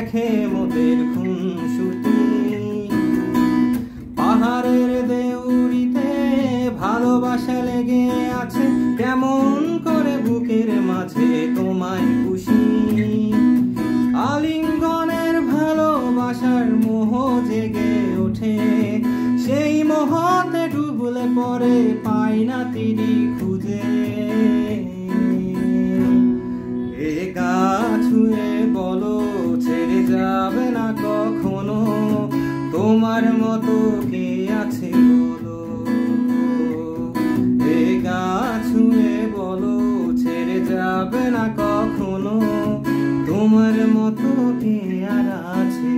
দেখে মোদের খুনসুটি। পাহাড়ের দেউরিতে ভালোবাসা লেগে আছে, কেমন করে বুকের মাঝে তোমায় খুশি। আলিঙ্গনের ভালোবাসার মোহ জেগে ওঠে, সেই মোহতে ডুবলে পরে পাই না তীরি খুঁজে। এ গা ছুঁয়ে বলো ছেড়ে যাবে না কখনো, তোমার মতো কে আছে বলো। এ গা ছুঁয়ে বলো ছেড়ে যাবে না কখনো, তোমার মতো কে আর আছে।